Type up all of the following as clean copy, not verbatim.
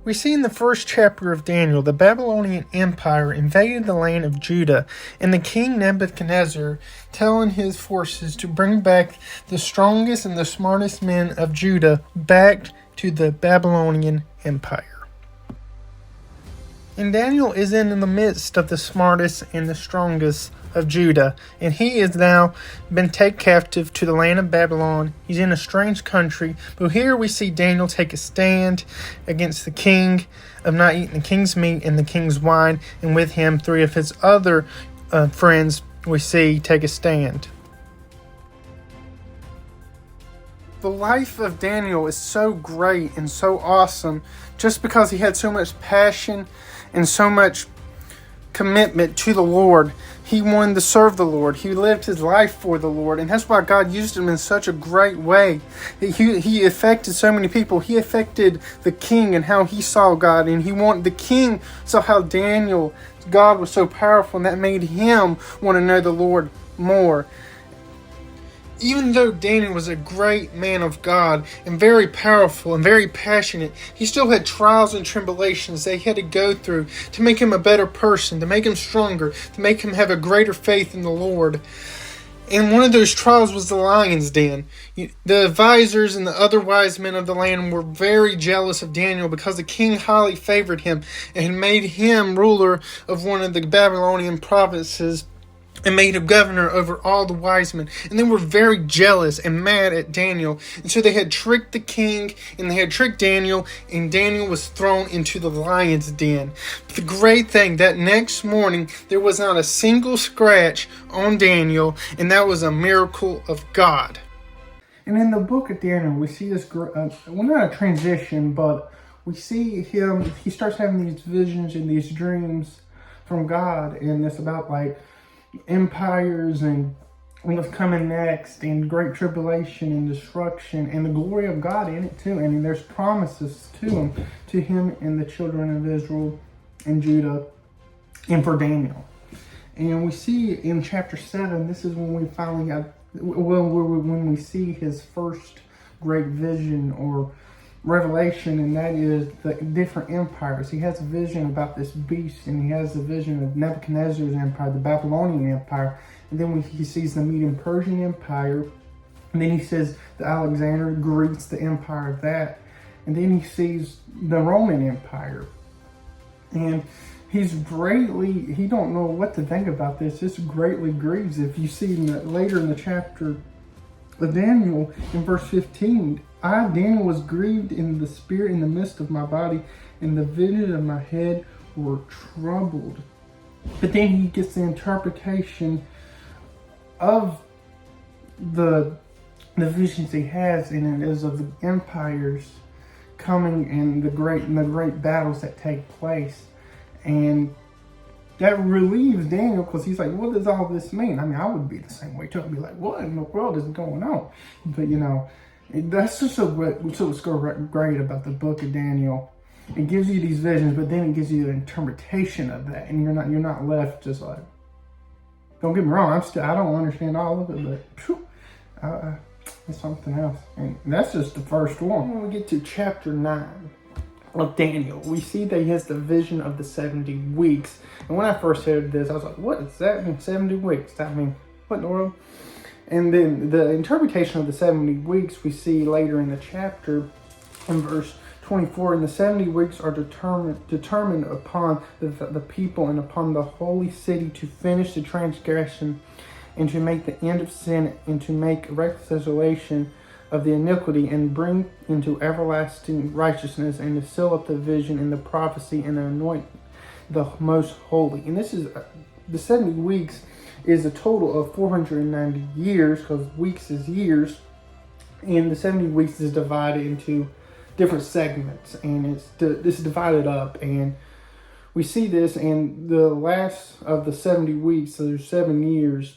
We see in the first chapter of Daniel, the Babylonian Empire invaded the land of Judah, and the king Nebuchadnezzar telling his forces to bring back the strongest and the smartest men of Judah back to the Babylonian Empire. And Daniel is in the midst of the smartest and the strongest of Judah, and he is now been taken captive to the land of Babylon. He's in a strange country, but here we see Daniel take a stand against the king of not eating the king's meat and the king's wine, and with him 3 of his other friends we see take a stand. The life of Daniel is so great and so awesome just because he had so much passion and so much commitment to the Lord. He wanted to serve the Lord. He lived his life for the Lord, and that's why God used him in such a great way. He affected so many people. He affected the king and how he saw God, and the king saw how God was so powerful, and that made him want to know the Lord more. Even though Daniel was a great man of God and very powerful and very passionate, he still had trials and tribulations that he had to go through to make him a better person, to make him stronger, to make him have a greater faith in the Lord. And one of those trials was the lion's den. The advisors and the other wise men of the land were very jealous of Daniel because the king highly favored him and had made him ruler of one of the Babylonian provinces and made him governor over all the wise men. And they were very jealous and mad at Daniel. And so they had tricked the king and they had tricked Daniel, and Daniel was thrown into the lion's den. But the great thing, that next morning there was not a single scratch on Daniel, and that was a miracle of God. And in the book of Daniel, we see this, not a transition, but we see he starts having these visions and these dreams from God, and it's about empires and what's coming next, and great tribulation and destruction, and the glory of God in it too. And there's promises to him and the children of Israel and Judah, and for Daniel. And we see in chapter 7, this is when we finally got, when we see his first great vision or revelation, and that is the different empires. He has a vision about this beast, and he has a vision of Nebuchadnezzar's empire, the Babylonian empire, and then he sees the Medo-Persian empire, and then he says the Alexander greets the empire of that, and then he sees the Roman empire, and he don't know what to think about this. This greatly grieves. If you see later in the chapter of Daniel, in verse 15, I, Daniel, was grieved in the spirit in the midst of my body, and the vision of my head were troubled. But then he gets the interpretation of the visions he has, and it is of the empires coming and the great battles that take place. And that relieves Daniel, because he's like, what does all this mean? I mean, I would be the same way too. I'd be like, what in the world is going on? But that's just what's great about the book of Daniel. It gives you these visions, but then it gives you the interpretation of that, and you're not left just like, don't get me wrong, I don't understand all of it, but it's something else. And that's just the first one. When we get to chapter 9 of Daniel, we see that he has the vision of the 70 weeks. And when I first heard this, I was like, what does that mean, 70 weeks? I mean, what in the world? And then the interpretation of the 70 weeks we see later in the chapter in verse 24. And the 70 weeks are determined upon the people and upon the holy city to finish the transgression and to make the end of sin and to make reconciliation of the iniquity and bring into everlasting righteousness, and to seal up the vision and the prophecy and anoint the most holy. And this is the 70 weeks is a total of 490 years, because weeks is years, and the 70 weeks is divided into different segments, and it's divided up, and we see this in the last of the 70 weeks. So there's 7 years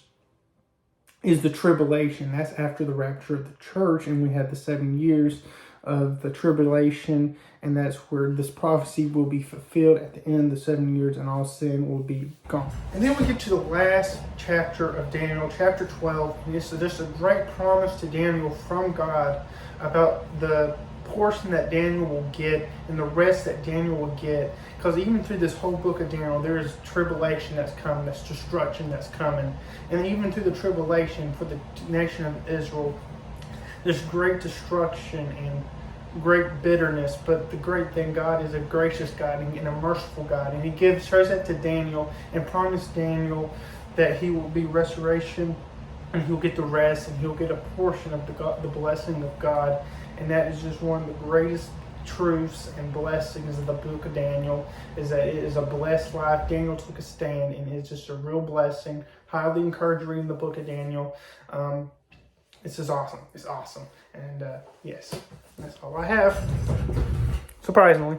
is the tribulation. That's after the rapture of the church, and we have the 7 years of the tribulation, and that's where this prophecy will be fulfilled at the end of the 7 years, and all sin will be gone. And then we get to the last chapter of Daniel, chapter 12. There's a great promise to Daniel from God about the portion that Daniel will get and the rest that Daniel will get. Because even through this whole book of Daniel, there is tribulation that's coming, that's destruction that's coming. And even through the tribulation for the nation of Israel, there's great destruction and great bitterness. But the great thing, God is a gracious God and a merciful God. And He shows that to Daniel and promised Daniel that he will be restoration and he'll get the rest and he'll get a portion of the blessing of God. And that is just one of the greatest truths and blessings of the book of Daniel, is that it is a blessed life. Daniel took a stand, and it's just a real blessing. Highly encourage reading the book of Daniel. It's just awesome. It's awesome. And yes, that's all I have, surprisingly.